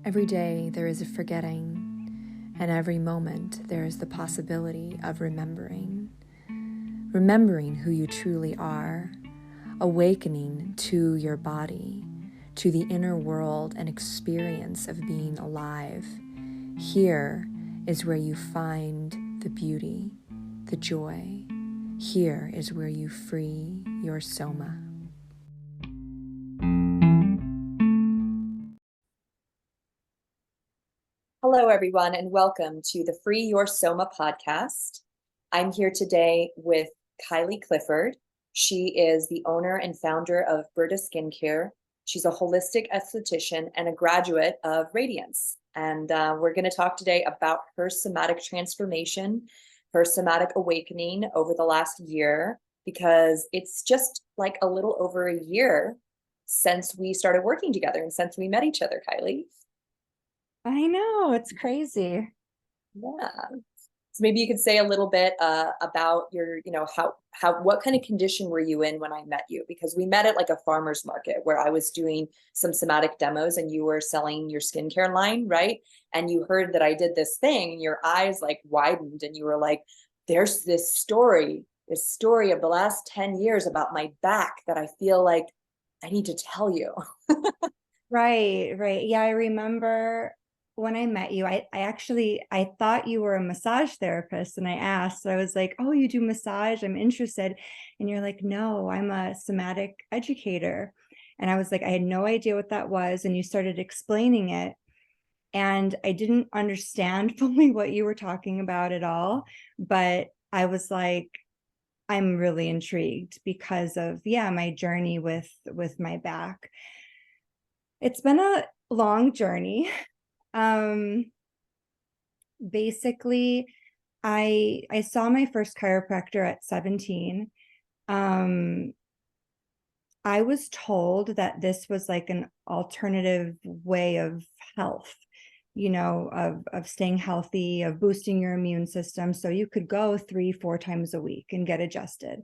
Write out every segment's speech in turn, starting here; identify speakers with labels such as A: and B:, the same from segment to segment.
A: Every day there is a forgetting, and every moment there is the possibility of remembering. Remembering who you truly are, awakening to your body, to the inner world and experience of being alive. Here is where you find the beauty, the joy. Here is where you free your soma.
B: Hello, everyone, and welcome to the Free Your Soma podcast. I'm here today with Kylie Clifford. She is the owner and founder of Berta Skincare. She's a holistic esthetician and a graduate of Radiance. And we're going to talk today about her somatic transformation, her somatic awakening over the last year, because it's just like a little over a year since we started working together and since we met each other, Kylie.
C: I know, it's crazy.
B: Yeah. So maybe you could say a little bit about your, what kind of condition were you in when I met you? Because we met at like a farmer's market where I was doing some somatic demos and you were selling your skincare line, right? And you heard that I did this thing and your eyes like widened and you were like, there's this story of the last 10 years about my back that I feel like I need to tell you.
C: Right. Yeah, I remember when I met you, I thought you were a massage therapist, and I asked, I was like, oh, you do massage? I'm interested. And you're like, no, I'm a somatic educator. And I was like, I had no idea what that was. And you started explaining it. And I didn't understand fully what you were talking about at all. But I was like, I'm really intrigued because of, my journey with my back. It's been a long journey. Basically, I saw my first chiropractor at 17. I was told that this was like an alternative way of health, of staying healthy, of boosting your immune system. So you could go 3-4 times a week and get adjusted.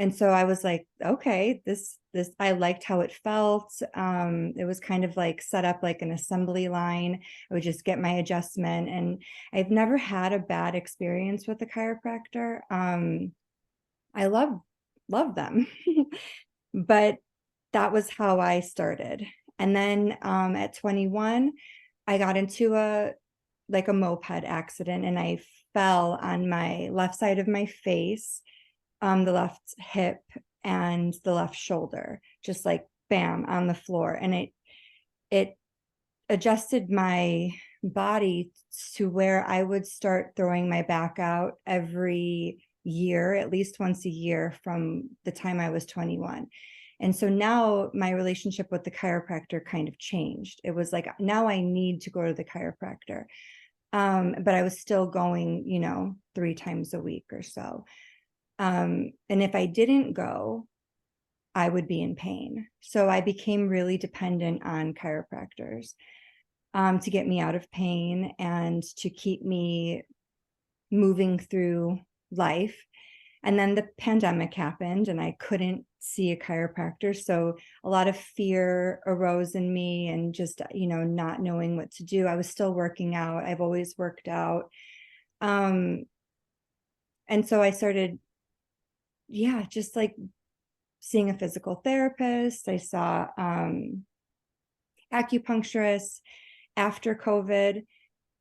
C: And so I was like, okay, this I liked how it felt. It was kind of like set up like an assembly line. I would just get my adjustment, and I've never had a bad experience with a chiropractor. I love them. But that was how I started. And then at 21, I got into a moped accident, and I fell on my left side of my face, the left hip and the left shoulder, just like bam on the floor. And it adjusted my body to where I would start throwing my back out every year, at least once a year from the time I was 21. And so now my relationship with the chiropractor kind of changed. It was like, now I need to go to the chiropractor. But I was still going, 3 times a week or so. And if I didn't go, I would be in pain. So I became really dependent on chiropractors to get me out of pain and to keep me moving through life. And then the pandemic happened and I couldn't see a chiropractor. So a lot of fear arose in me and just, not knowing what to do. I was still working out. I've always worked out. And so I started just like seeing a physical therapist. I saw acupuncturists after COVID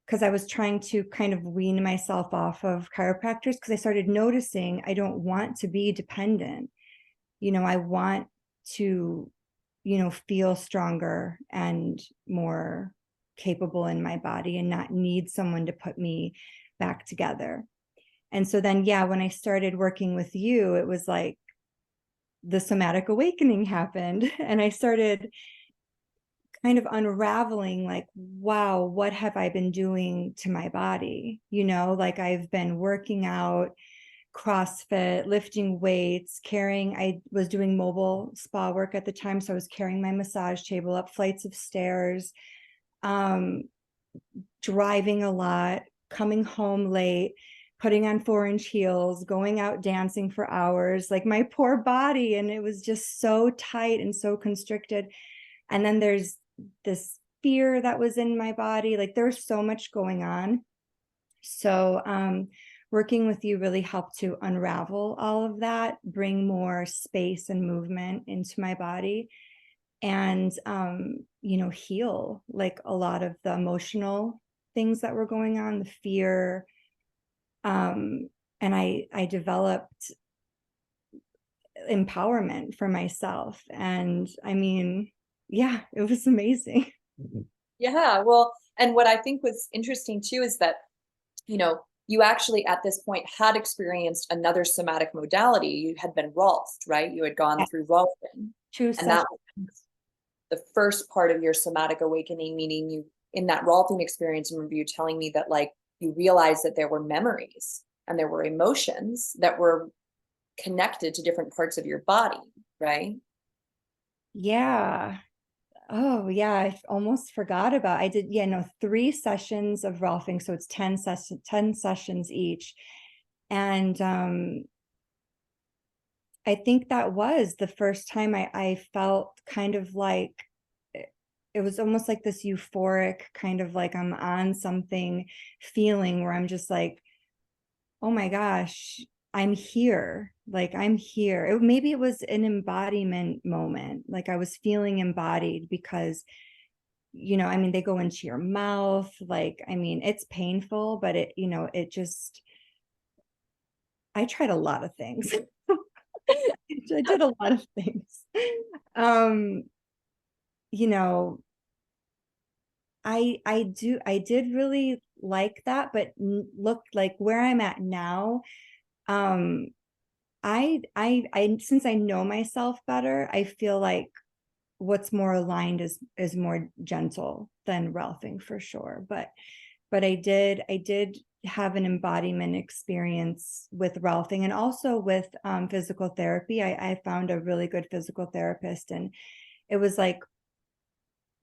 C: because I was trying to kind of wean myself off of chiropractors because I started noticing I don't want to be dependent. I want to, feel stronger and more capable in my body and not need someone to put me back together. And so then, when I started working with you, it was like the somatic awakening happened. And I started kind of unraveling like, wow, what have I been doing to my body? Like I've been working out, CrossFit, lifting weights, I was doing mobile spa work at the time. So I was carrying my massage table up flights of stairs, driving a lot, coming home late, putting on 4-inch heels, going out dancing for hours, like my poor body. And it was just so tight and so constricted. And then there's this fear that was in my body. Like there's so much going on. So working with you really helped to unravel all of that, bring more space and movement into my body, and heal like a lot of the emotional things that were going on, the fear. And I developed empowerment for myself. And I mean, yeah, it was amazing.
B: Yeah, well, and what I think was interesting too is that, you actually at this point had experienced another somatic modality. You had been Rolfed, right? You had gone through Rolfing.
C: True.
B: And that was the first part of your somatic awakening, meaning you, in that Rolfing experience, I remember you telling me that like you realized that there were memories and there were emotions that were connected to different parts of your body, right?
C: Yeah. Oh yeah, I almost forgot about. I did, 3 sessions of Rolfing, so it's 10 sessions each. And I think that was the first time I felt kind of like it was almost like this euphoric kind of like I'm on something feeling where I'm just like, oh my gosh, I'm here. Like I'm here. Maybe it was an embodiment moment. Like I was feeling embodied because, I mean, they go into your mouth. Like, I mean, it's painful, but it just, I tried a lot of things. I did a lot of things. Um, you know, I did really like that, but look like where I'm at now. Um, I since I know myself better, I feel like what's more aligned is more gentle than Ralphing for sure. But I did have an embodiment experience with Ralphing and also with physical therapy. I found a really good physical therapist, and it was like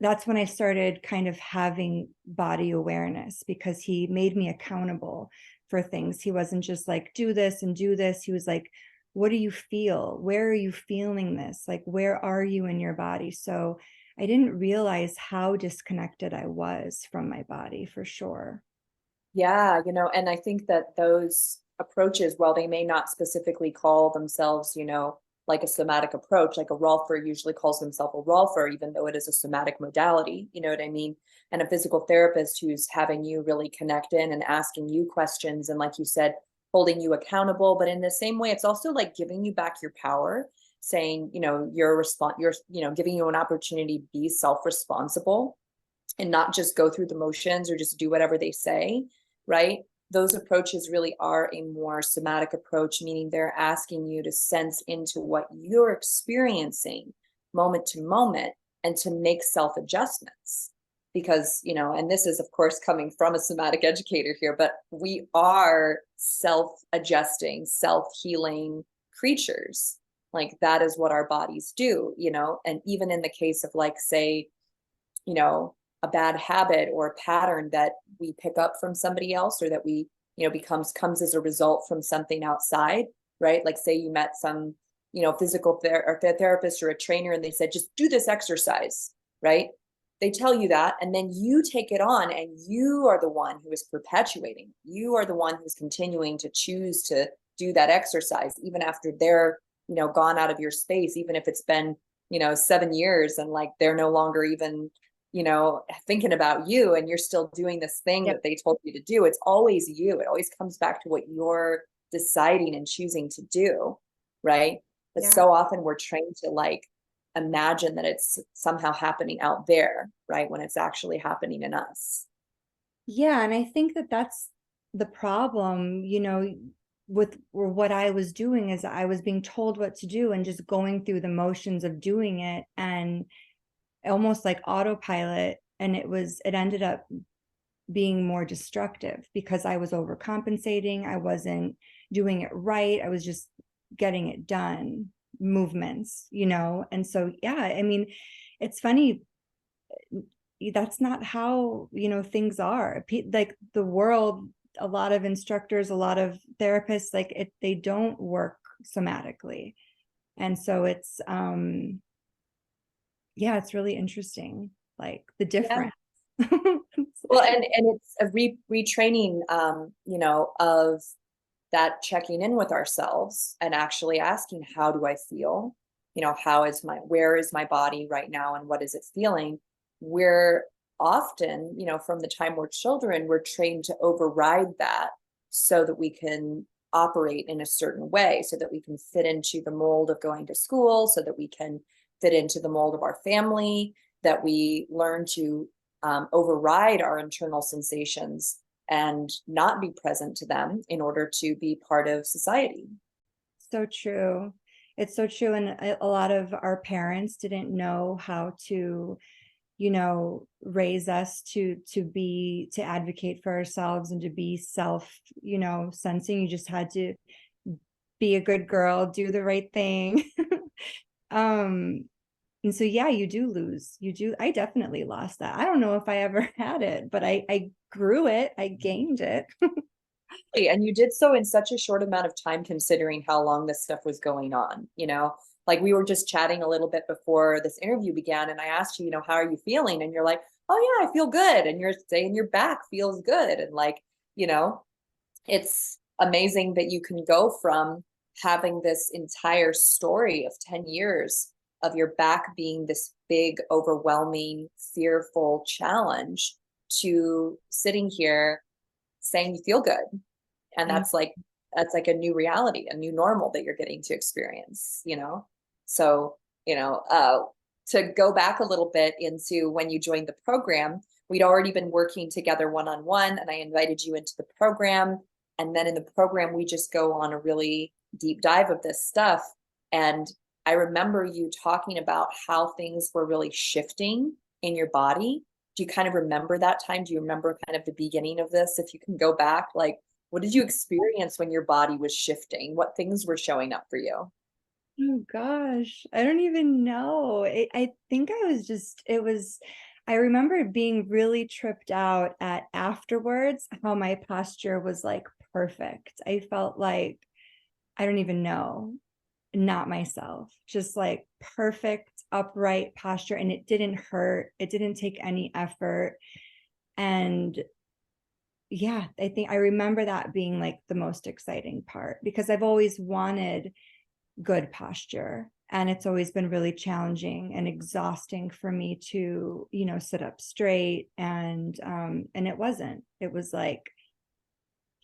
C: that's when I started kind of having body awareness because he made me accountable for things. He wasn't just like, do this and do this. He was like, what do you feel? Where are you feeling this? Like, where are you in your body? So I didn't realize how disconnected I was from my body for sure.
B: Yeah, and I think that those approaches, while they may not specifically call themselves, like a somatic approach, like a Rolfer usually calls himself a Rolfer, even though it is a somatic modality, you know what I mean? And a physical therapist who's having you really connect in and asking you questions. And like you said, holding you accountable. But in the same way, it's also like giving you back your power, saying, you're giving you an opportunity to be self-responsible and not just go through the motions or just do whatever they say, right? Those approaches really are a more somatic approach, meaning they're asking you to sense into what you're experiencing moment to moment and to make self adjustments. Because, and this is, of course, coming from a somatic educator here, but we are self adjusting, self healing creatures. Like that is what our bodies do, and even in the case of, like, say, a bad habit or a pattern that we pick up from somebody else or that we, comes as a result from something outside, right? Like say you met some, physical therapist or a trainer and they said, just do this exercise, right? They tell you that, and then you take it on and you are the one who is perpetuating. You are the one who's continuing to choose to do that exercise, even after they're, gone out of your space, even if it's been, 7 years and like they're no longer even thinking about you and you're still doing this thing that they told you to do. It's always you. It always comes back to what you're deciding and choosing to do, right? But so often we're trained to like imagine that it's somehow happening out there, right? When it's actually happening in us.
C: Yeah, and I think that that's the problem, with what I was doing is I was being told what to do and just going through the motions of doing it and almost like autopilot. And it ended up being more destructive because I was overcompensating. I wasn't doing it right. I was just getting it done, movements, And so, yeah, I mean, it's funny. That's not how, things are. Like the world, a lot of instructors, a lot of therapists, like they don't work somatically. And so it's, yeah, it's really interesting. like the
B: Yeah.
C: difference.
B: Well, and it's a retraining, of that checking in with ourselves and actually asking, how do I feel? Where is my body right now and what is it feeling? We're often, from the time we're children, we're trained to override that so that we can operate in a certain way, so that we can fit into the mold of going to school, so that we can fit into the mold of our family, that we learn to override our internal sensations and not be present to them in order to be part of society.
C: So true. It's so true. And a lot of our parents didn't know how to, raise us to advocate for ourselves and to be self, sensing. You just had to be a good girl, do the right thing. um and so yeah, you do lose. I definitely lost that. I don't know if I ever had it, but I grew it, I gained it.
B: And you did so in such a short amount of time, considering how long this stuff was going on, like we were just chatting a little bit before this interview began, and I asked you, how are you feeling? And you're like, oh yeah, I feel good. And you're saying your back feels good. And like, you know, it's amazing that you can go from having this entire story of 10 years of your back being this big, overwhelming, fearful challenge to sitting here saying you feel good. And that's like a new reality, a new normal that you're getting to experience. So, to go back a little bit into when you joined the program, we'd already been working together one-on-one, and I invited you into the program. And then in the program, we just go on a really deep dive of this stuff. And I remember you talking about how things were really shifting in your body. Do you kind of remember that time? Do you remember kind of the beginning of this? If you can go back, like, what did you experience when your body was shifting? What things were showing up for you?
C: Oh gosh, I don't even know. I think I remember being really tripped out at afterwards, how my posture was like perfect. I felt like, I don't even know, not myself, just like perfect upright posture. And it didn't hurt. It didn't take any effort. And yeah, I think I remember that being like the most exciting part, because I've always wanted good posture, and it's always been really challenging and exhausting for me to sit up straight, and it was like,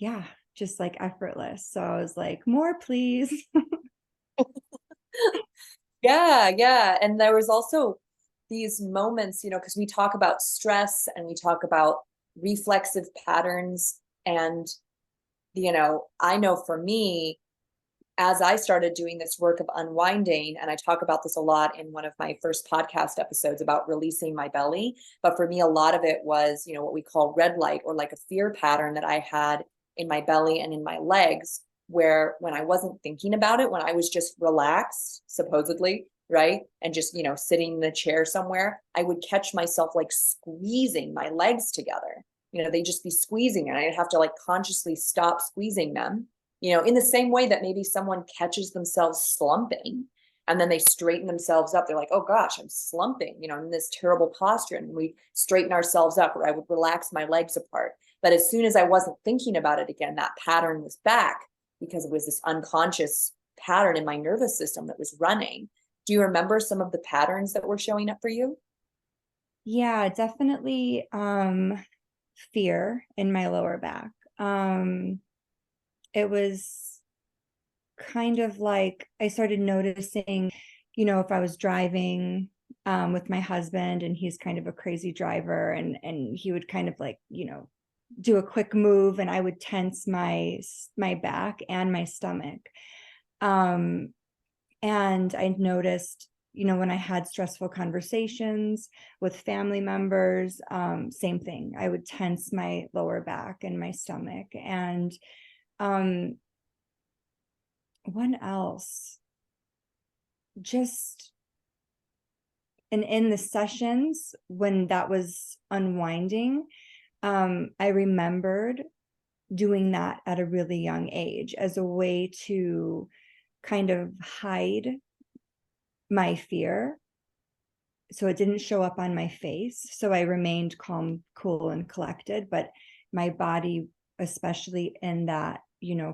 C: yeah, just like effortless. So I was like, more please.
B: Yeah. And there was also these moments, because we talk about stress and we talk about reflexive patterns. And, I know for me, as I started doing this work of unwinding, and I talk about this a lot in one of my first podcast episodes about releasing my belly. But for me, a lot of it was, what we call red light, or like a fear pattern that I had in my belly and in my legs, where when I wasn't thinking about it, when I was just relaxed, supposedly, right, and just, sitting in a chair somewhere, I would catch myself like squeezing my legs together. They'd just be squeezing, and I'd have to like consciously stop squeezing them, in the same way that maybe someone catches themselves slumping and then they straighten themselves up. They're like, oh gosh, I'm slumping, in this terrible posture. And we straighten ourselves up, or I would relax my legs apart. But as soon as I wasn't thinking about it again, that pattern was back, because it was this unconscious pattern in my nervous system that was running. Do you remember some of the patterns that were showing up for you?
C: Yeah, definitely fear in my lower back. It was kind of like I started noticing, if I was driving with my husband, and he's kind of a crazy driver, and he would kind of like, do a quick move, and I would tense my back and my stomach. And I noticed, when I had stressful conversations with family members, same thing. I would tense my lower back and my stomach. And what else? Just and in the sessions when that was unwinding, I remembered doing that at a really young age as a way to kind of hide my fear so it didn't show up on my face. So I remained calm, cool, and collected, but my body, especially in that,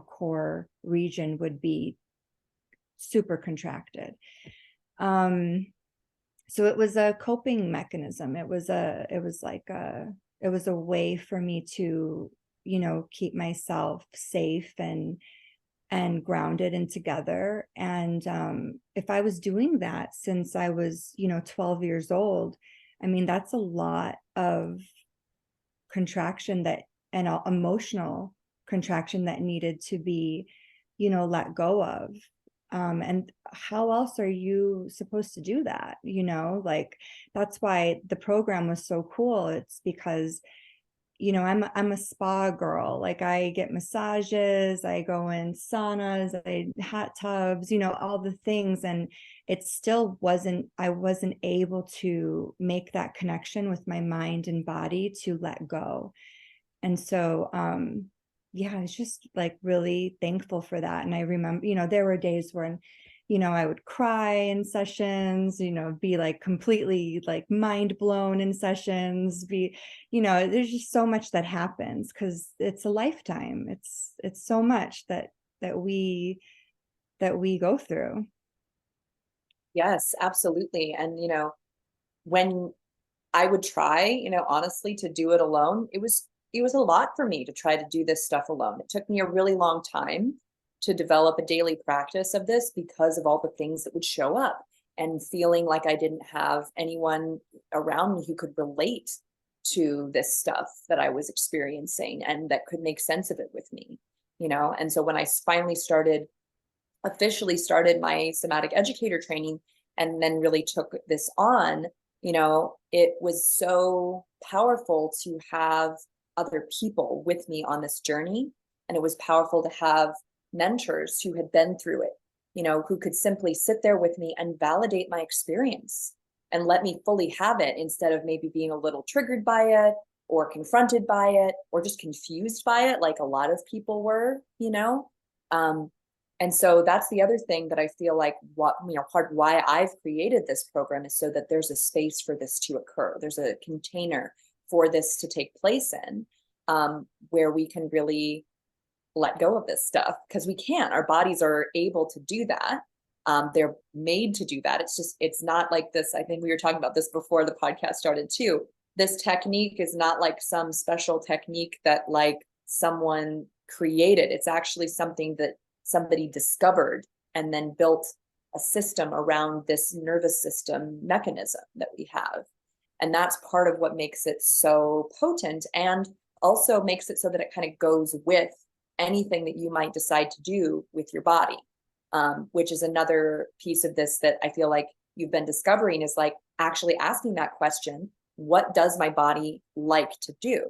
C: core region, would be super contracted. So it was a coping mechanism. It was a way for me to, keep myself safe and grounded and together. And if I was doing that since I was, 12 years old, I mean, that's a lot of contraction and emotional contraction that needed to be, let go of. And how else are you supposed to do that? Like, that's why the program was so cool. It's because, I'm a spa girl. Like, I get massages, I go in saunas, hot tubs, all the things. And it still I wasn't able to make that connection with my mind and body to let go. And so, yeah, I was just like really thankful for that. And I remember, there were days when, I would cry in sessions, be like completely like mind blown in sessions, there's just so much that happens because it's a lifetime. It's so much that we go through.
B: Yes, absolutely. And, when I would try, honestly, to do it alone, it was a lot for me to try to do this stuff alone. It took me a really long time to develop a daily practice of this because of all the things that would show up and feeling like I didn't have anyone around me who could relate to this stuff that I was experiencing and that could make sense of it with me, And so when I finally officially started my somatic educator training and then really took this on, it was so powerful to have other people with me on this journey. And it was powerful to have mentors who had been through it, who could simply sit there with me and validate my experience and let me fully have it instead of maybe being a little triggered by it or confronted by it or just confused by it, like a lot of people were, and so that's the other thing that I feel like part of why I've created this program is so that there's a space for this to occur. There's a container for this to take place in, where we can really let go of this stuff because we can. Our bodies are able to do that. They're made to do that. It's not like this. I think we were talking about this before the podcast started too. This technique is not like some special technique that like someone created. It's actually something that somebody discovered and then built a system around this nervous system mechanism that we have. And that's part of what makes it so potent and also makes it so that it kind of goes with anything that you might decide to do with your body, which is another piece of this that I feel like you've been discovering is like actually asking that question, what does my body like to do?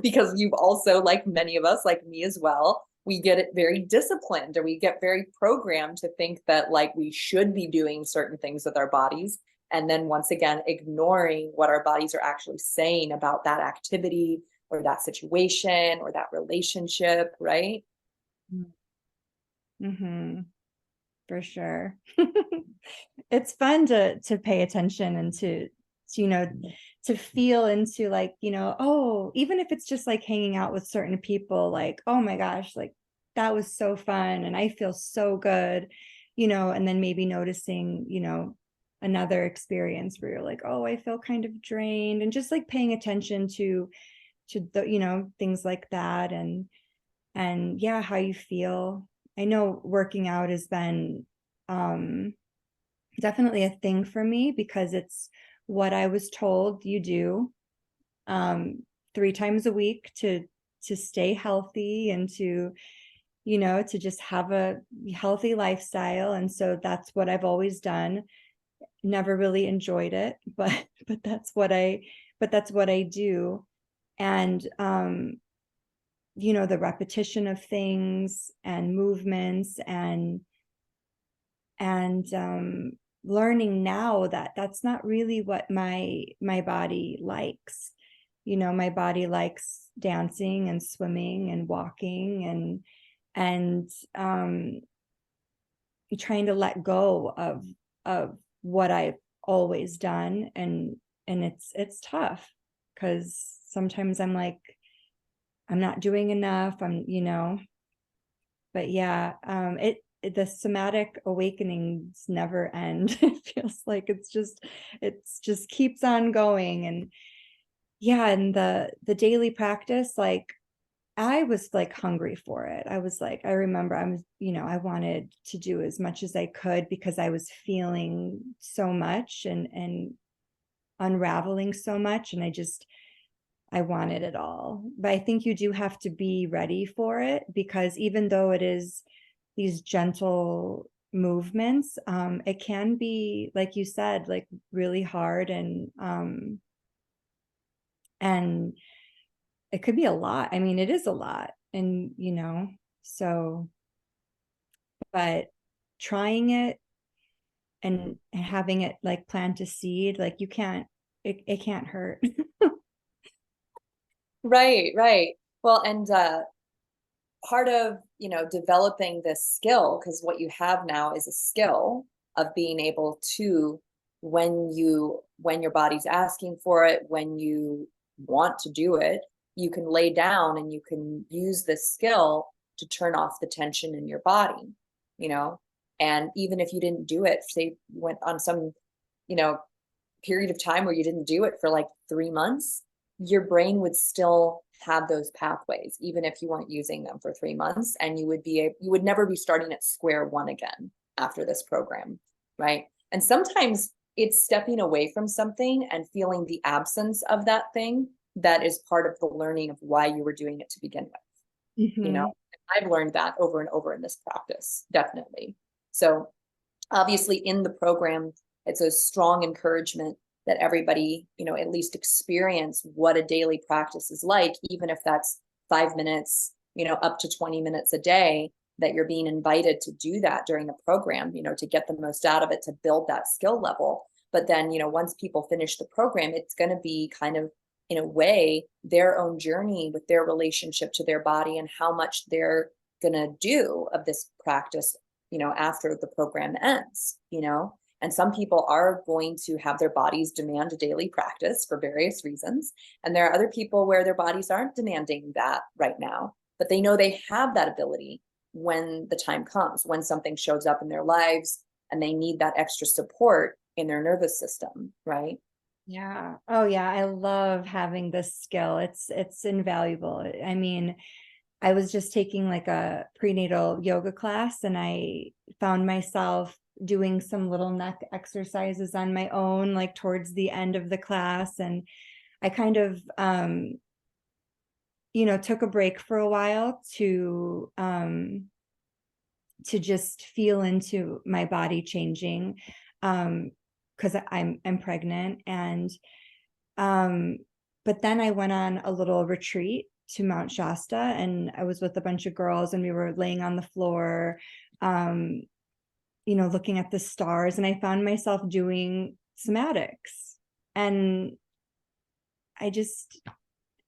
B: Because you've also, like many of us, like me as well, we get it very disciplined or we get very programmed to think that like we should be doing certain things with our bodies. And then once again, ignoring what our bodies are actually saying about that activity or that situation or that relationship, right?
C: Mm-hmm. For sure. It's fun to pay attention and to to feel into like, oh, even if it's just like hanging out with certain people, like, oh my gosh, like that was so fun and I feel so good, and then maybe noticing, another experience where you're like, oh, I feel kind of drained, and just like paying attention to the, things like that, and yeah, how you feel. I know working out has been definitely a thing for me because it's what I was told you do 3 times a week to stay healthy and to to just have a healthy lifestyle. And so that's what I've always done. Never really enjoyed it, but that's what I do. And the repetition of things and movements and learning now that that's not really what my body likes. My body likes dancing and swimming and walking and trying to let go of what I always done. And it's tough, because sometimes I'm like, I'm not doing enough. But yeah, the somatic awakenings never end. It feels like it's just keeps on going. And yeah, and the daily practice, like I was like hungry for it. I was like, I remember I wanted to do as much as I could, because I was feeling so much and unraveling so much. And I wanted it all. But I think you do have to be ready for it, because even though it is these gentle movements, it can be, like you said, like really hard, and it could be a lot. I mean, it is a lot. And so, but trying it and having it like plant a seed, like it can't hurt.
B: Right, right. Well, and part of, developing this skill, because what you have now is a skill of being able to, when your body's asking for it, when you want to do it, you can lay down and you can use this skill to turn off the tension in your body, you know? And even if you didn't do it, say went on some, you know, period of time where you didn't do it for like 3 months, your brain would still have those pathways, even if you weren't using them for 3 months, and you would never be starting at square one again after this program, right? And sometimes it's stepping away from something and feeling the absence of that thing that is part of the learning of why you were doing it to begin with.
C: Mm-hmm.
B: I've learned that over and over in this practice, definitely. So obviously in the program, it's a strong encouragement that everybody, at least experience what a daily practice is like, even if that's 5 minutes, up to 20 minutes a day, that you're being invited to do that during the program, to get the most out of it, to build that skill level. But then, once people finish the program, it's going to be kind of, in a way, their own journey with their relationship to their body and how much they're going to do of this practice, after the program ends, And some people are going to have their bodies demand a daily practice for various reasons. And there are other people where their bodies aren't demanding that right now, but they know they have that ability when the time comes, when something shows up in their lives and they need that extra support in their nervous system, right?
C: Yeah. Oh yeah. I love having this skill. It's invaluable. I mean, I was just taking like a prenatal yoga class, and I found myself doing some little neck exercises on my own, like towards the end of the class. And I kind of, took a break for a while to just feel into my body changing, because I'm pregnant. And but then I went on a little retreat to Mount Shasta, and I was with a bunch of girls, and we were laying on the floor, looking at the stars, and I found myself doing somatics, and I just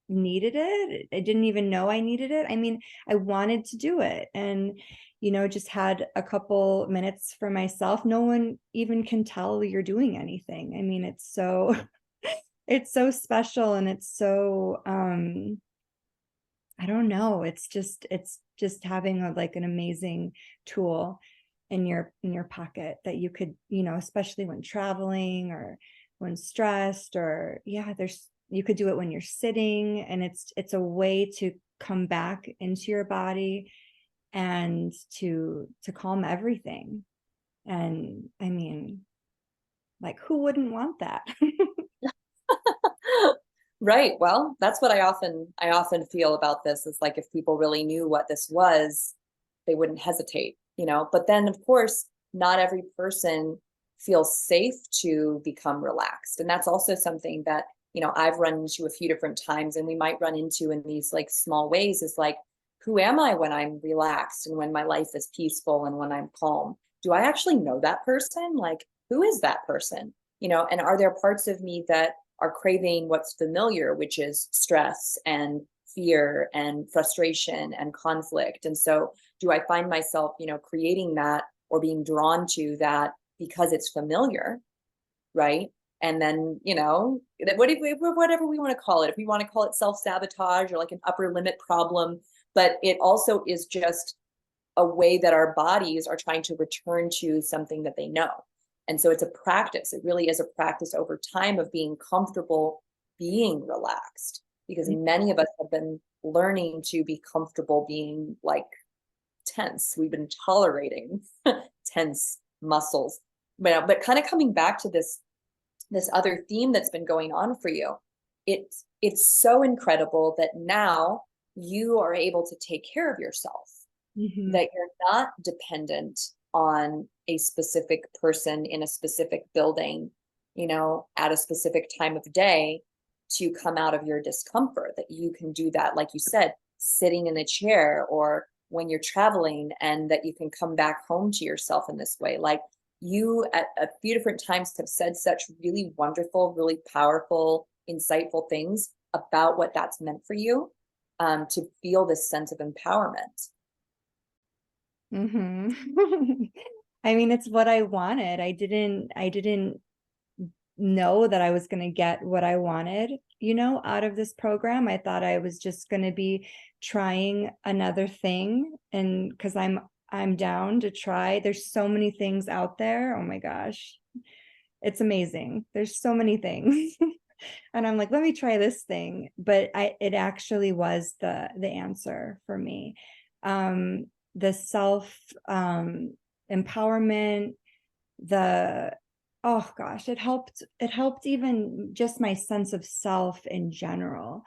C: needed it. I didn't even know I needed it. I mean, I wanted to do it, and just had a couple minutes for myself. No one even can tell you're doing anything. I mean, it's so it's so special, and it's so I don't know, it's just having like an amazing tool in your pocket that you could, especially when traveling or when stressed, or you could do it when you're sitting, and it's a way to come back into your body and to calm everything. And I mean, like, who wouldn't want that?
B: Right. Well, that's what I often feel about this, is like, if people really knew what this was, they wouldn't hesitate, But then of course, not every person feels safe to become relaxed. And that's also something that, I've run into a few different times, and we might run into in these like small ways, is like, who am I when I'm relaxed and when my life is peaceful and when I'm calm? Do I actually know that person? Like, who is that person? And are there parts of me that are craving what's familiar, which is stress and fear and frustration and conflict? And so do I find myself, creating that or being drawn to that because it's familiar? right? And then, whatever we want to call it, if we want to call it self-sabotage or like an upper limit problem, but it also is just a way that our bodies are trying to return to something that they know. And so it's a practice. It really is a practice over time of being comfortable being relaxed, because many of us have been learning to be comfortable being like tense. We've been tolerating tense muscles. But kind of coming back to this other theme that's been going on for you, it's so incredible that now you are able to take care of yourself, that you're not dependent on a specific person in a specific building, at a specific time of day to come out of your discomfort, that you can do that, like you said, sitting in a chair or when you're traveling, and that you can come back home to yourself in this way. Like, you at a few different times have said such really wonderful, really powerful, insightful things about what that's meant for you, to feel this sense of empowerment.
C: I mean, it's what I wanted. I didn't know that I was going to get what I wanted, out of this program. I thought I was just going to be trying another thing, and because I'm down to try. There's so many things out there. Oh my gosh. It's amazing. There's so many things. And I'm like, let me try this thing. But it actually was the answer for me. The self empowerment, oh gosh, it helped even just my sense of self in general.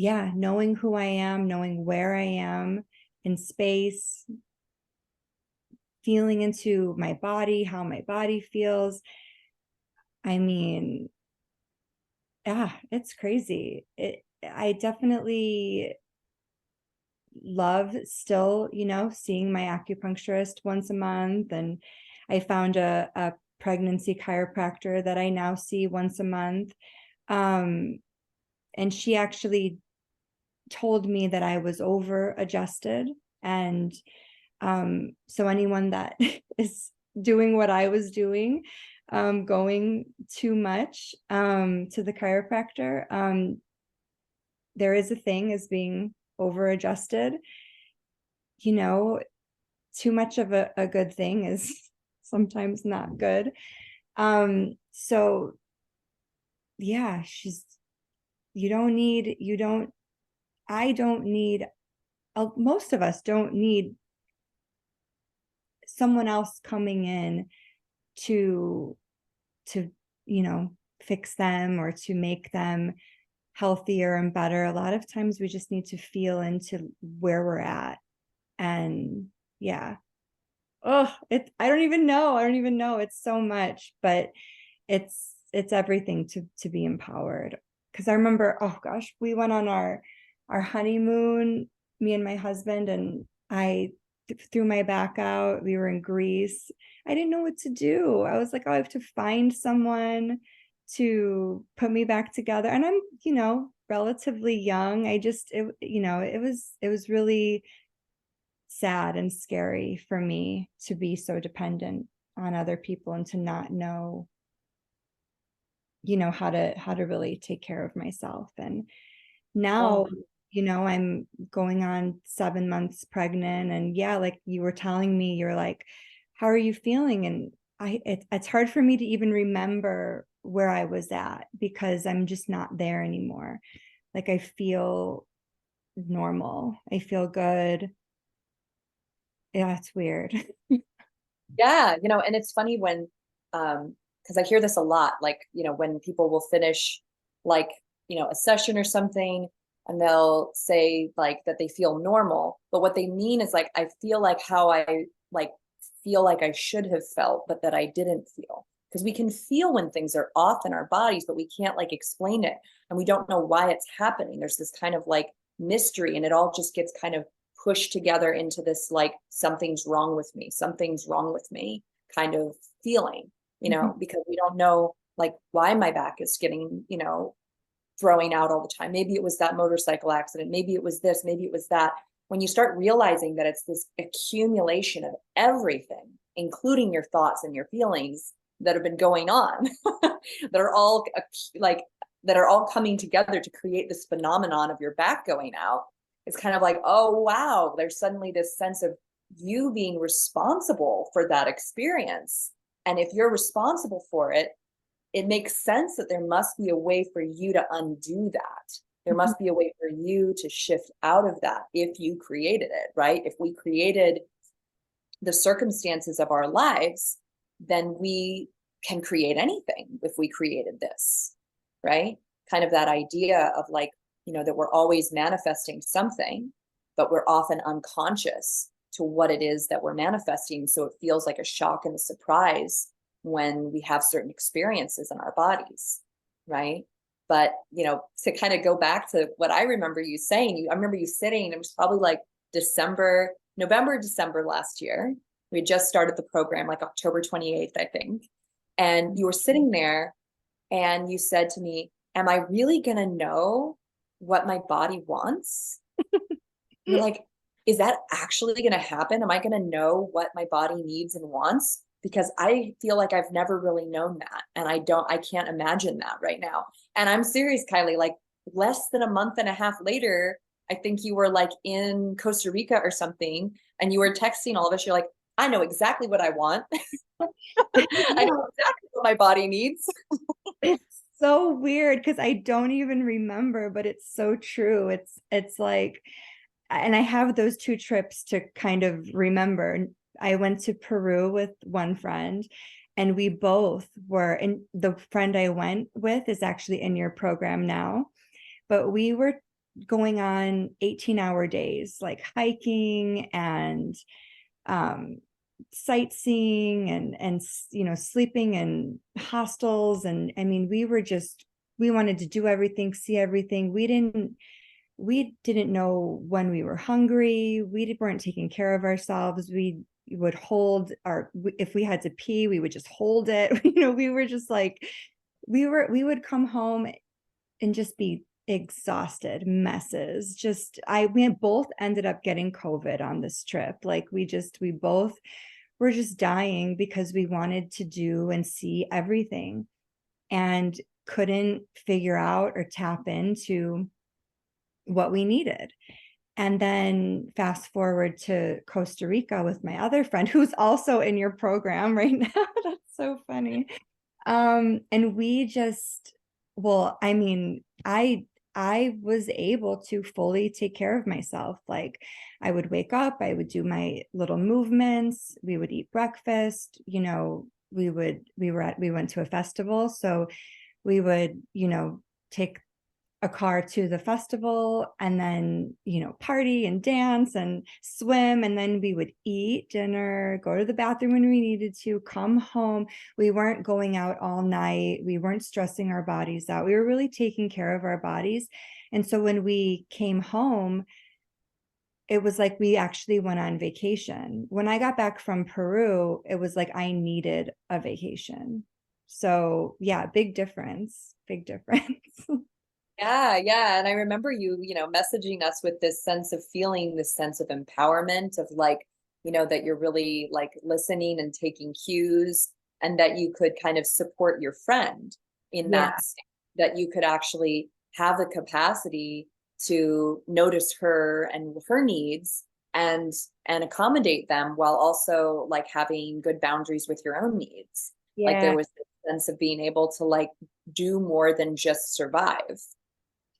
C: Yeah, knowing who I am, knowing where I am in space, feeling into my body, how my body feels. I mean, yeah, it's crazy. I definitely love still, seeing my acupuncturist once a month. And I found a pregnancy chiropractor that I now see once a month. And she actually told me that I was over adjusted. And so anyone that is doing what I was doing, going too much to the chiropractor, there is a thing as being over adjusted. Too much of a good thing is sometimes not good. So yeah, I don't need, most of us don't need someone else coming in to fix them or to make them healthier and better. A lot of times we just need to feel into where we're at. And yeah. I don't even know. It's so much, but it's everything to be empowered. Because I remember, oh gosh, we went on our honeymoon, me and my husband, and I threw my back out. We were in Greece. I didn't know what to do. I was like, oh, I have to find someone to put me back together. And I'm, relatively young. It was really sad and scary for me to be so dependent on other people and to not know, how to really take care of myself. And now, I'm going on 7 months pregnant, and yeah, like you were telling me, you're like, how are you feeling? And it's hard for me to even remember where I was at, because I'm just not there anymore. Like, I feel normal. I feel good. Yeah, it's weird.
B: Yeah, and it's funny when, because I hear this a lot, like, when people will finish like, a session or something, and they'll say like that they feel normal, but what they mean is like, I feel like how I like feel like I should have felt, but that I didn't feel. Because we can feel when things are off in our bodies, but we can't like explain it, and we don't know why it's happening. There's this kind of like mystery, and it all just gets kind of pushed together into this like something's wrong with me kind of feeling, because we don't know like why my back is getting, throwing out all the time. Maybe it was that motorcycle accident, maybe it was this, maybe it was that. When you start realizing that it's this accumulation of everything including your thoughts and your feelings that have been going on, that are all like, that are all coming together to create this phenomenon of your back going out. It's kind of like, oh, wow, there's suddenly this sense of you being responsible for that experience. And if you're responsible for it, it makes sense that there must be a way for you to undo that. There must be a way for you to shift out of that if you created it, right? If we created the circumstances of our lives, then we can create anything if we created this, right? Kind of that idea of like, you know, that we're always manifesting something, but we're often unconscious to what it is that we're manifesting. So it feels like a shock and a surprise when we have certain experiences in our bodies, right? But, you know, to kind of go back to what I remember you saying, I remember you sitting, it was probably like November, December last year. We had just started the program, like October 28th, I think. And you were sitting there and you said to me, am I really going to know what my body wants? You're like, is that actually going to happen? Am I going to know what my body needs and wants? Because I feel like I've never really known that. And I can't imagine that right now. And I'm serious, Kylie, like less than a month and a half later, I think you were like in Costa Rica or something, and you were texting all of us. You're like, I know exactly what I want. I know exactly what my body needs.
C: It's so weird because I don't even remember, but it's so true. It's like, and I have those two trips to kind of remember. I went to Peru with one friend, and we both were, and the friend I went with is actually in your program now, but we were going on 18-hour days, like hiking and sightseeing and you know, sleeping in hostels. And I mean, we wanted to do everything, see everything. We didn't know when we were hungry. We weren't taking care of ourselves. We would hold if we had to pee, we would just hold it. You know, we were just like, we would come home and just be exhausted messes. We both ended up getting COVID on this trip. Like we both were just dying because we wanted to do and see everything and couldn't figure out or tap into what we needed. And then fast forward to Costa Rica with my other friend who's also in your program right now. That's so funny. And we just, well, I mean, I was able to fully take care of myself. Like I would wake up, I would do my little movements, we would eat breakfast, you know, we went to a festival. So we would, you know, take a car to the festival and then, you know, party and dance and swim. And then we would eat dinner, go to the bathroom when we needed to, come home. We weren't going out all night. We weren't stressing our bodies out. We were really taking care of our bodies. And so when we came home, it was like we actually went on vacation. When I got back from Peru, it was like I needed a vacation. So yeah, big difference, big difference.
B: Yeah. And I remember you, you know, messaging us with this sense of feeling, this sense of empowerment of like, you know, that you're really like listening and taking cues, and that you could kind of support your friend in that state, that you could actually have the capacity to notice her and her needs and accommodate them while also like having good boundaries with your own needs. Like there was this sense of being able to like do more than just survive.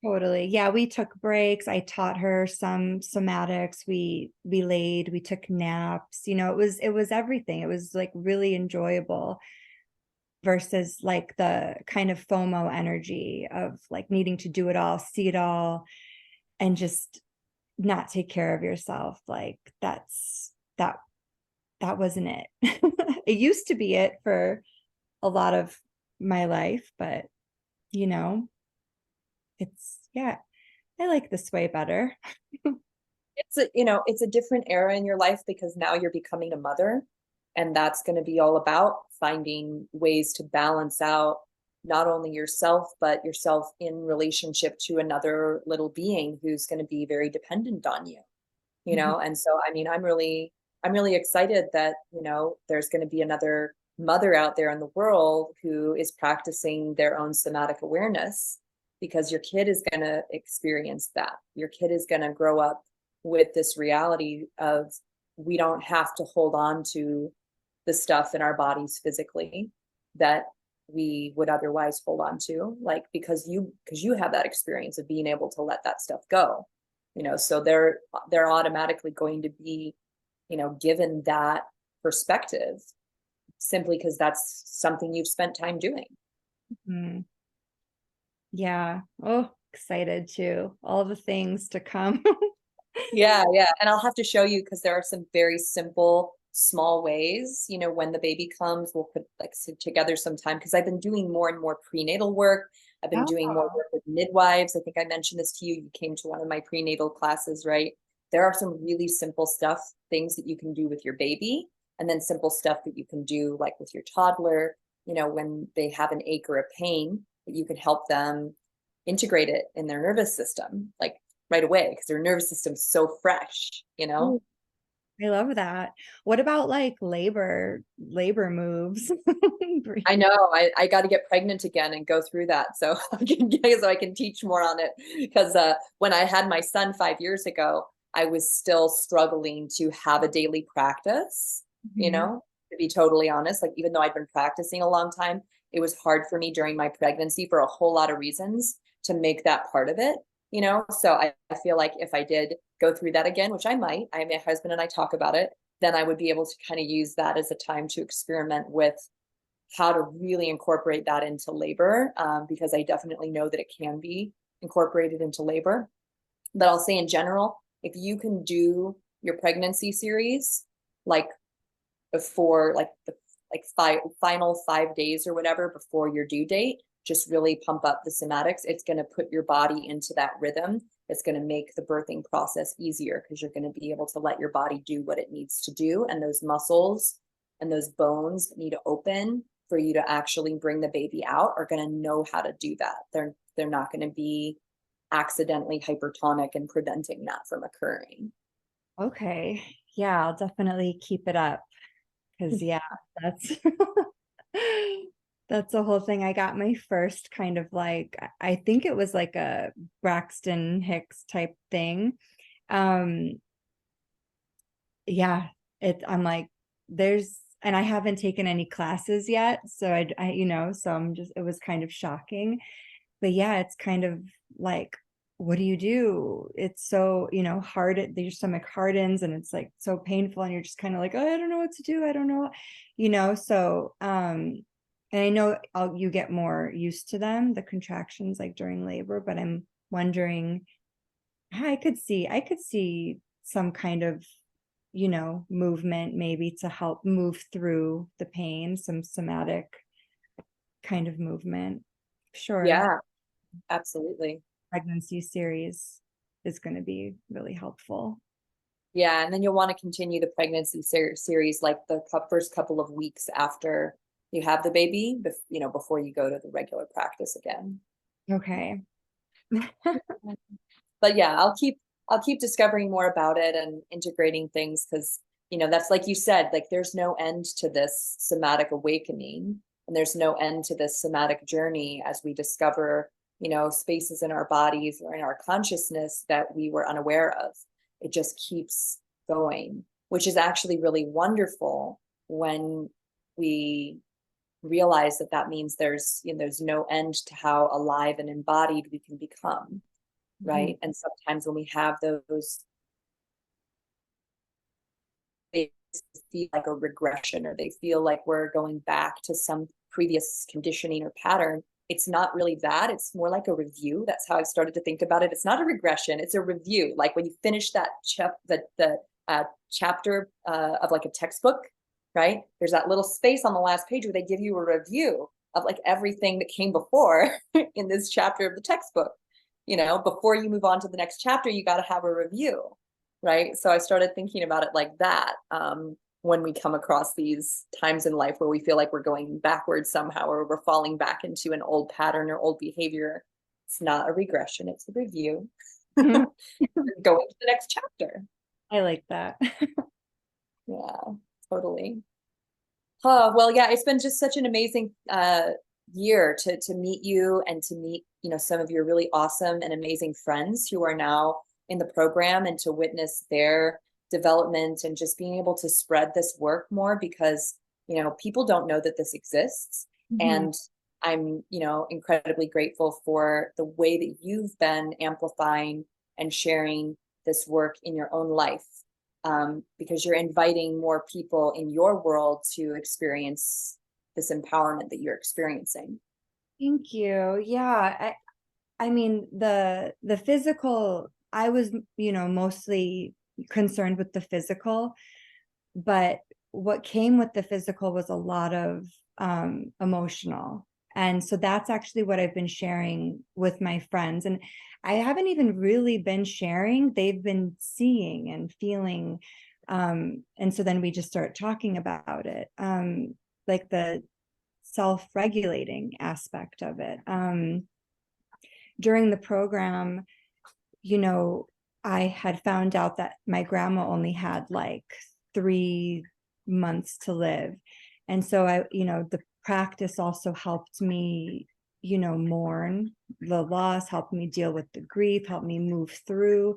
C: Totally. Yeah, we took breaks. I taught her some somatics. We laid, we took naps. You know, it was everything. It was like really enjoyable versus like the kind of FOMO energy of like needing to do it all, see it all, and just not take care of yourself. Like that wasn't it. It used to be it for a lot of my life, but you know, yeah, I like this way better.
B: It's a different era in your life because now you're becoming a mother, and that's going to be all about finding ways to balance out not only yourself but yourself in relationship to another little being who's going to be very dependent on you, you know. And so I mean, I'm really I'm really excited that, there's going to be another mother out there in the world who is practicing their own somatic awareness, because your kid is going to experience that. Your kid is going to grow up with this reality of, we don't have to hold on to the stuff in our bodies physically that we would otherwise hold on to, like, because you have that experience of being able to let that stuff go, so they're automatically going to be, given that perspective, simply because that's something you've spent time doing.
C: Mm. Yeah. Oh, excited too. All the things to come.
B: Yeah. And I'll have to show you, because there are some very simple, small ways, when the baby comes, we'll put like together some time, because I've been doing more and more prenatal work. I've been doing more work with midwives. I think I mentioned this to you. You came to one of my prenatal classes, right? There are some really simple things that you can do with your baby, and then simple stuff that you can do like with your toddler, when they have an ache or a pain, that you can help them integrate it in their nervous system, like right away, because their nervous system's so fresh.
C: Ooh, I love that. What about like labor moves?
B: I know I got to get pregnant again and go through that, so I can teach more on it, because when I had my son 5 years ago, I was still struggling to have a daily practice, to be totally honest. Like, even though I'd been practicing a long time, it was hard for me during my pregnancy for a whole lot of reasons to make that part of it, so I feel like if I did go through that again, which I might, my husband and I talk about it, then I would be able to kind of use that as a time to experiment with how to really incorporate that into labor, because I definitely know that it can be incorporated into labor. But I'll say in general, if you can do your pregnancy series like before, like the final 5 days or whatever before your due date, just really pump up the somatics. It's going to put your body into that rhythm. It's going to make the birthing process easier, because you're going to be able to let your body do what it needs to do, and those muscles and those bones that need to open for you to actually bring the baby out are going to know how to do that. They're not going to be accidentally hypertonic and preventing that from occurring.
C: Okay. Yeah, I'll definitely keep it up, because yeah, that's that's the whole thing. I got my first kind of like, I think it was like a Braxton Hicks type thing. Yeah, I'm like, and I haven't taken any classes yet. So so it was kind of shocking. But yeah, it's kind of like, what do you do? It's so, hard, your stomach hardens and it's like so painful, and you're just kind of like, oh, I don't know what to do. I don't know, so, and I know you get more used to them, the contractions, like during labor, but I'm wondering, I could see some kind of, movement maybe to help move through the pain, some somatic kind of movement. Sure.
B: Yeah, absolutely.
C: Pregnancy series is going to be really helpful.
B: Yeah, and then you'll want to continue the pregnancy series like the first couple of weeks after you have the baby, before you go to the regular practice again.
C: Okay.
B: But yeah, I'll keep discovering more about it and integrating things, because that's, like you said, like there's no end to this somatic awakening, and there's no end to this somatic journey as we discover spaces in our bodies or in our consciousness that we were unaware of. It just keeps going, which is actually really wonderful when we realize that means there's no end to how alive and embodied we can become, right? And sometimes when we have those, they feel like a regression, or they feel like we're going back to some previous conditioning or pattern. It's not really that. It's more like a review. That's how I've started to think about it. It's not a regression. It's a review. Like when you finish that chapter of like a textbook, right? There's that little space on the last page where they give you a review of like everything that came before in this chapter of the textbook. Before you move on to the next chapter, you got to have a review, right? So I started thinking about it like that. When we come across these times in life where we feel like we're going backwards somehow, or we're falling back into an old pattern or old behavior, it's not a regression, it's a review. Going to the next chapter.
C: I like that.
B: Yeah, totally. Oh, well, yeah, it's been just such an amazing year to meet you and to meet, some of your really awesome and amazing friends who are now in the program, and to witness their development and just being able to spread this work more, because, people don't know that this exists.
C: Mhm.
B: And I'm, incredibly grateful for the way that you've been amplifying and sharing this work in your own life, because you're inviting more people in your world to experience this empowerment that you're experiencing.
C: Thank you. Yeah, I mean, the physical, I was, mostly concerned with the physical, but what came with the physical was a lot of emotional. And so that's actually what I've been sharing with my friends. And I haven't even really been sharing, they've been seeing and feeling. And so then we just start talking about it, like the self-regulating aspect of it. During the program, I had found out that my grandma only had like 3 months to live. And so the practice also helped me, mourn the loss, helped me deal with the grief, helped me move through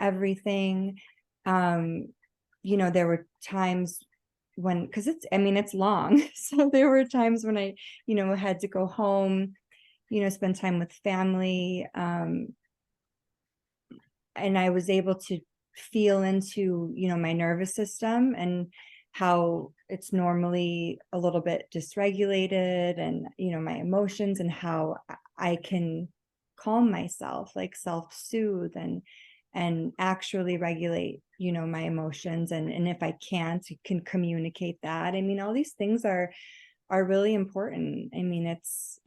C: everything. There were times when, because it's long. So there were times when I, had to go home, spend time with family. And I was able to feel into, my nervous system and how it's normally a little bit dysregulated, and, my emotions, and how I can calm myself, like self-soothe and actually regulate, my emotions. And if I can't, can communicate that. I mean, all these things are really important. I mean, it's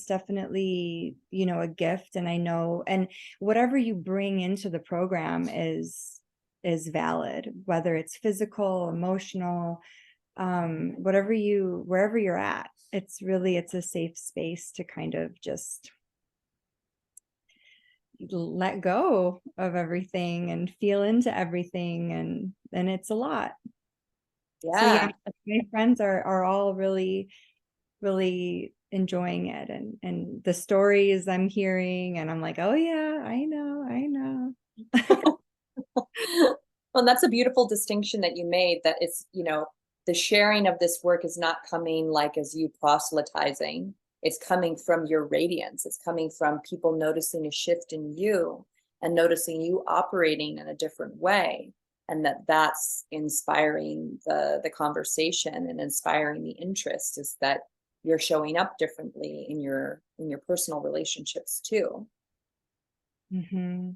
C: definitely, a gift. And I know, and whatever you bring into the program is valid, whether it's physical, emotional, wherever you're at. It's a safe space to kind of just let go of everything and feel into everything, and it's a lot. So yeah,
B: Yeah.
C: my friends are all really, really enjoying it, and the stories I'm hearing, and I'm like, oh yeah, I know.
B: Well, that's a beautiful distinction that you made, that it's, the sharing of this work is not coming like as you proselytizing. It's coming from your radiance. It's coming from people noticing a shift in you and noticing you operating in a different way. And that's inspiring the conversation and inspiring the interest, is that you're showing up differently in your personal relationships too.
C: Hmm.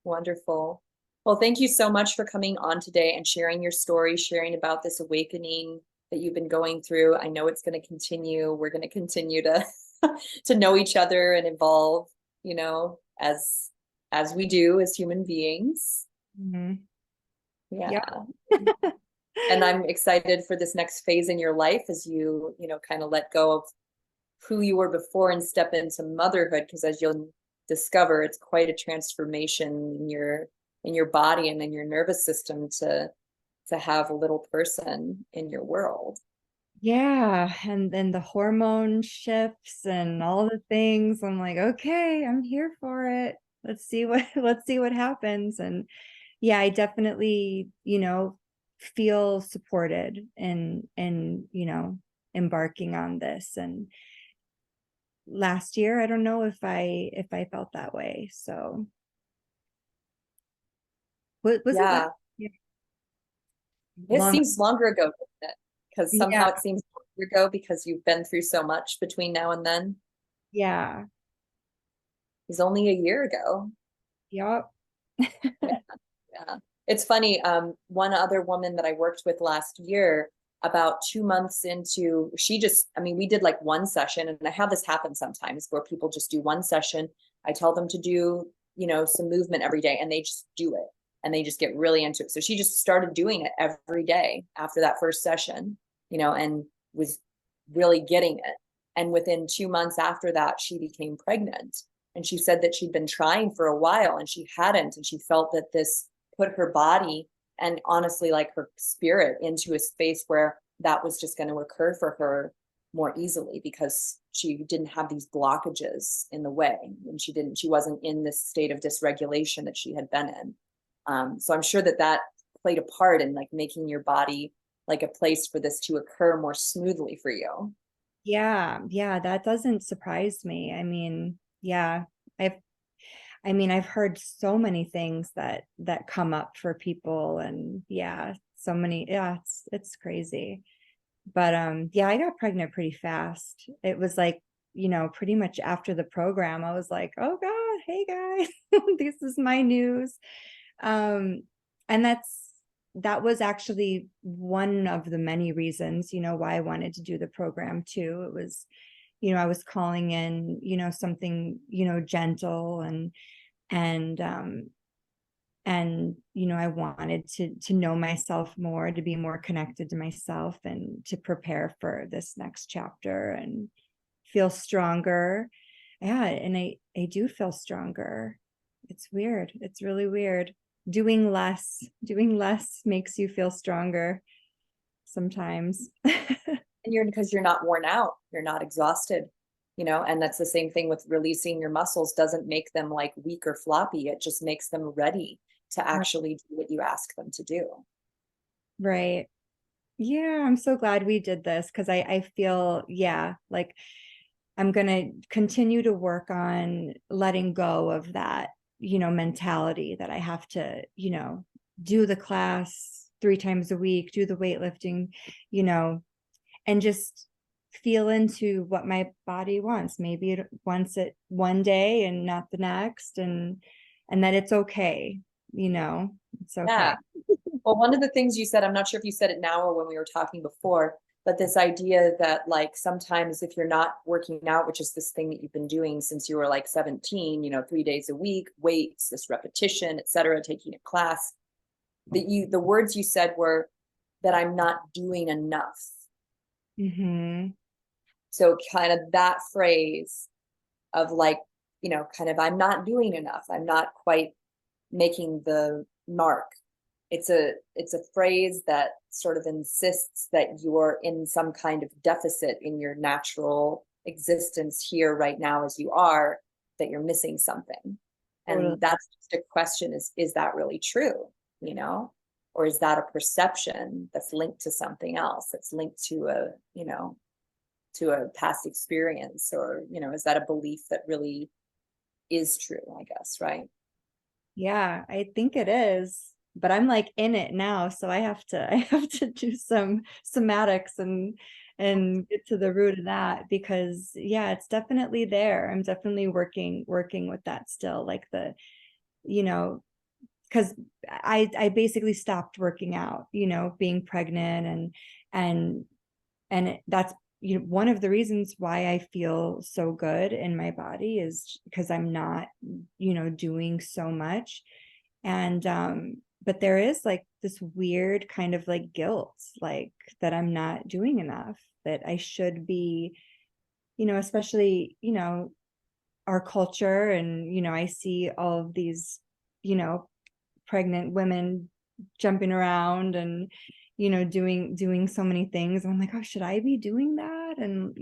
B: Wonderful. Well, thank you so much for coming on today and sharing your story, sharing about this awakening that you've been going through. I know it's going to continue. We're going to continue to to know each other and evolve, as we do as human beings.
C: Hmm.
B: Yeah.
C: Yep.
B: And I'm excited for this next phase in your life, as you, kind of let go of who you were before and step into motherhood, because as you'll discover, it's quite a transformation in your body and in your nervous system to have a little person in your world.
C: Yeah, and then the hormone shifts and all the things. I'm like, okay, I'm here for it. Let's see what let's see what happens. And yeah, I definitely, feel supported in, embarking on this. And last year, I don't know if I felt that way. So was it last
B: Yeah,
C: year?
B: it
C: Long,
B: seems longer ago, doesn't it? Because
C: yeah,
B: somehow it seems longer ago, because you've been through so much between now and then.
C: yeah,
B: It's only a year ago.
C: yep.
B: Yeah. Yeah. It's funny. One other woman that I worked with last year, about 2 months into, we did like one session, and I have this happen sometimes where people just do one session. I tell them to do, some movement every day, and they just do it, and they just get really into it. So she just started doing it every day after that first session, and was really getting it. And within 2 months after that, she became pregnant. And she said that she'd been trying for a while and she hadn't. And she felt that this put her body and honestly like her spirit into a space where that was just going to occur for her more easily because she didn't have these blockages in the way, and she wasn't in this state of dysregulation that she had been in. So I'm sure that that played a part in like making your body like a place for this to occur more smoothly for you.
C: Yeah, that doesn't surprise me. I mean, yeah, I've I've heard so many things that come up for people, and yeah, so many, yeah, it's crazy. But yeah, I got pregnant pretty fast. It was like, pretty much after the program, I was like, oh God, hey guys, this is my news. And that was actually one of the many reasons, why I wanted to do the program too. It was, I was calling in, something, gentle and I wanted to know myself more, to be more connected to myself, and to prepare for this next chapter and feel stronger. Yeah, and I do feel stronger. It's weird. It's really weird. Doing less makes you feel stronger sometimes.
B: And because you're not worn out, you're not exhausted, and that's the same thing with releasing your muscles. Doesn't make them like weak or floppy. It just makes them ready to actually do what you ask them to do.
C: Right. Yeah, I'm so glad we did this, because I feel, yeah, like I'm going to continue to work on letting go of that, mentality that I have to, do the class 3 times a week, do the weightlifting, and just feel into what my body wants. Maybe it wants it one day and not the next, and that it's okay, it's okay.
B: Yeah. Well, one of the things you said, I'm not sure if you said it now or when we were talking before, but this idea that like sometimes if you're not working out, which is this thing that you've been doing since you were like 17, 3 days a week, weights, this repetition, et cetera, taking a class, the words you said were that I'm not doing enough.
C: Mm-hmm.
B: So kind of that phrase of like, kind of, I'm not doing enough. I'm not quite making the mark. It's a phrase that sort of insists that you're in some kind of deficit in your natural existence here right now as you are, that you're missing something. And that's just a question, is that really true? Or is that a perception that's linked to something else, that's linked to a past experience? Or, is that a belief that really is true, I guess, right?
C: Yeah, I think it is, but I'm like in it now, so I have to do some somatics and get to the root of that, because yeah, it's definitely there. I'm definitely working with that still, like the, because I basically stopped working out, being pregnant, and that's, one of the reasons why I feel so good in my body is because I'm not, doing so much. And but there is like this weird kind of like guilt, like that I'm not doing enough, that I should be, especially, our culture, and I see all of these, pregnant women jumping around and doing so many things. I'm like, oh, should I be doing that? And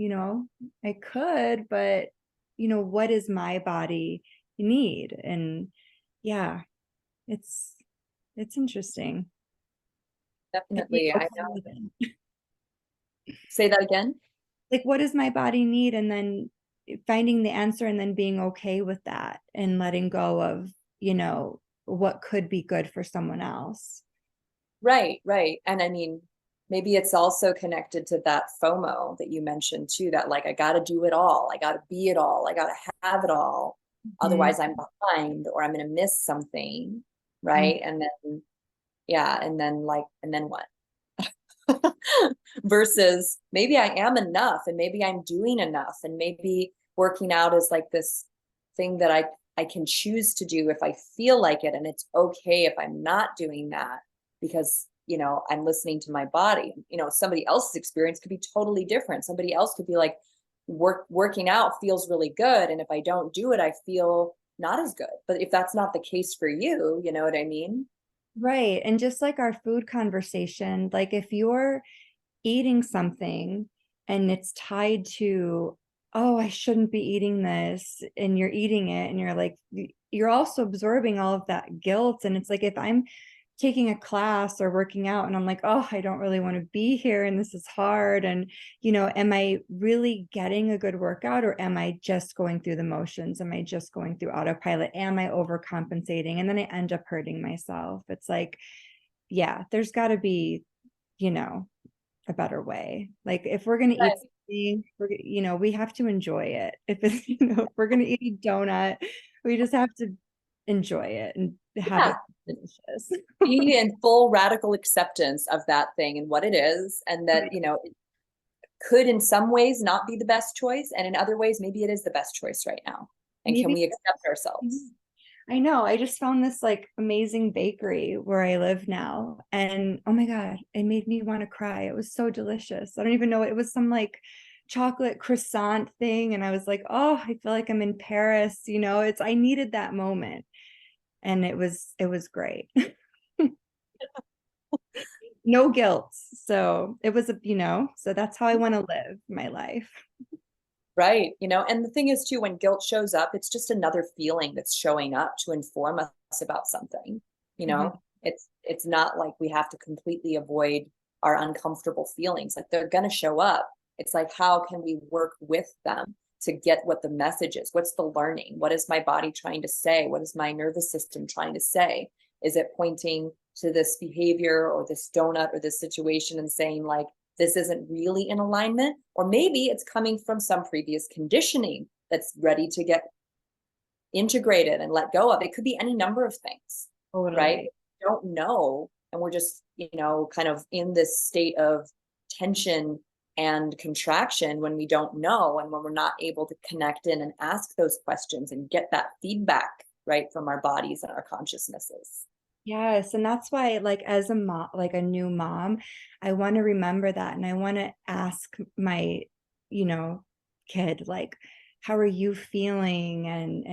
C: I could, but what is my body need? And yeah, it's interesting.
B: Definitely. I know. Say that again.
C: Like, what does my body need? And then finding the answer, and then being okay with that, and letting go of what could be good for someone else.
B: Right, right. And I mean, maybe it's also connected to that FOMO that you mentioned too, that like, I got to do it all. I got to be it all. I got to have it all. Otherwise I'm behind, or I'm going to miss something. Right. And then, yeah. And then what? Versus maybe I am enough, and maybe I'm doing enough, and maybe working out is like this thing that I can choose to do if I feel like it. And it's okay if I'm not doing that, because I'm listening to my body. Somebody else's experience could be totally different. Somebody else could be like, working out feels really good, and if I don't do it, I feel not as good. But if that's not the case for you, you know what I mean?
C: Right. And just like our food conversation, like if you're eating something and it's tied to, oh, I shouldn't be eating this, and you're eating it and you're like, you're also absorbing all of that guilt. And it's like, if I'm taking a class or working out and I'm like, oh, I don't really want to be here and this is hard, and am I really getting a good workout, or am I just going through the motions? Am I just going through autopilot? Am I overcompensating? And then I end up hurting myself. It's like, yeah, there's got to be a better way. Like if we're going to eat something, we have to enjoy it. If it's, if we're going to eat a donut, we just have to enjoy it and have it delicious.
B: Be in full radical acceptance of that thing and what it is, and that, it could in some ways not be the best choice, and in other ways, maybe it is the best choice right now. And maybe, can we accept ourselves?
C: I know. I just found this like amazing bakery where I live now. And oh my God, it made me want to cry. It was so delicious. I don't even know. It was some like chocolate croissant thing. And I was like, oh, I feel like I'm in Paris. I needed that moment. And it was great. No guilt. So it was, so that's how I want to live my life.
B: Right. And the thing is too, when guilt shows up, it's just another feeling that's showing up to inform us about something. Mm-hmm. It's not like we have to completely avoid our uncomfortable feelings. Like they're going to show up. It's like, how can we work with them to get what the message is? What's the learning? What is my body trying to say? What is my nervous system trying to say? Is it pointing to this behavior or this donut or this situation and saying like, this isn't really in alignment? Or maybe it's coming from some previous conditioning that's ready to get integrated and let go of. It could be any number of things, right? We don't know. And we're just, kind of in this state of tension and contraction when we don't know, and when we're not able to connect in and ask those questions and get that feedback, right, from our bodies and our consciousnesses.
C: Yes. And that's why, like, as a mom, like a new mom, I want to remember that. And I want to ask my, kid, like, how are you feeling? And,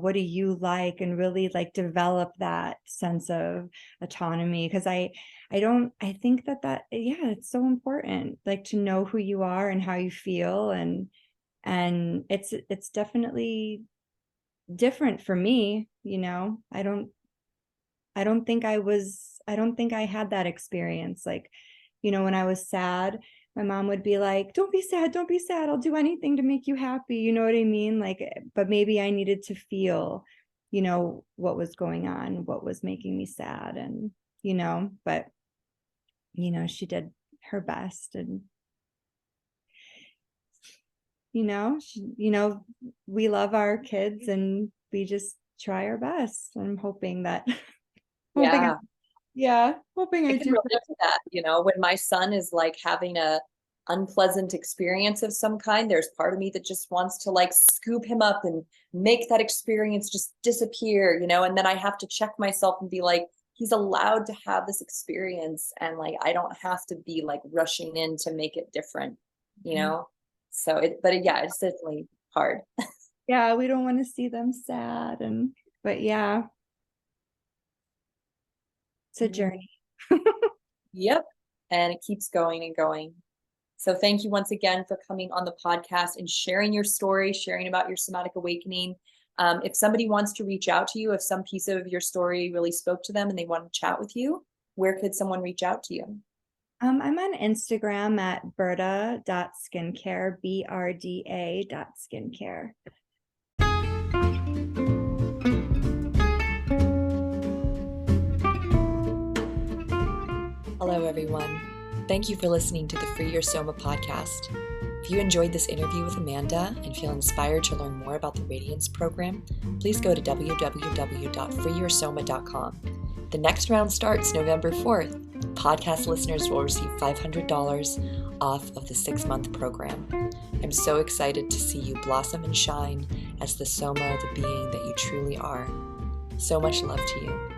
C: what do you like? And really like develop that sense of autonomy. Because I think that, it's so important, like to know who you are and how you feel. And it's definitely different for me. I don't think I had that experience. Like, when I was sad, my mom would be like, don't be sad. Don't be sad. I'll do anything to make you happy. You know what I mean? Like, but maybe I needed to feel, what was going on, what was making me sad. And, but, she did her best. And, we love our kids and we just try our best. I'm hoping that hoping I do
B: relate to that. When my son is like having a unpleasant experience of some kind, there's part of me that just wants to like scoop him up and make that experience just disappear, and then I have to check myself and be like, he's allowed to have this experience, and like I don't have to be like rushing in to make it different, so it's definitely hard.
C: Yeah, we don't want to see them sad, but yeah, it's a journey.
B: Yep. And it keeps going and going. So thank you once again for coming on the podcast and sharing your story, sharing about your somatic awakening. If somebody wants to reach out to you, if some piece of your story really spoke to them and they want to chat with you, where could someone reach out to you?
C: I'm on Instagram at berda.skincare, BRDA.skincare.
A: Hello, everyone. Thank you for listening to the Free Your Soma podcast. If you enjoyed this interview with Amanda and feel inspired to learn more about the Radiance program, please go to www.freeyoursoma.com. The next round starts November 4th. Podcast listeners will receive $500 off of the 6-month program. I'm so excited to see you blossom and shine as the Soma, the being that you truly are. So much love to you.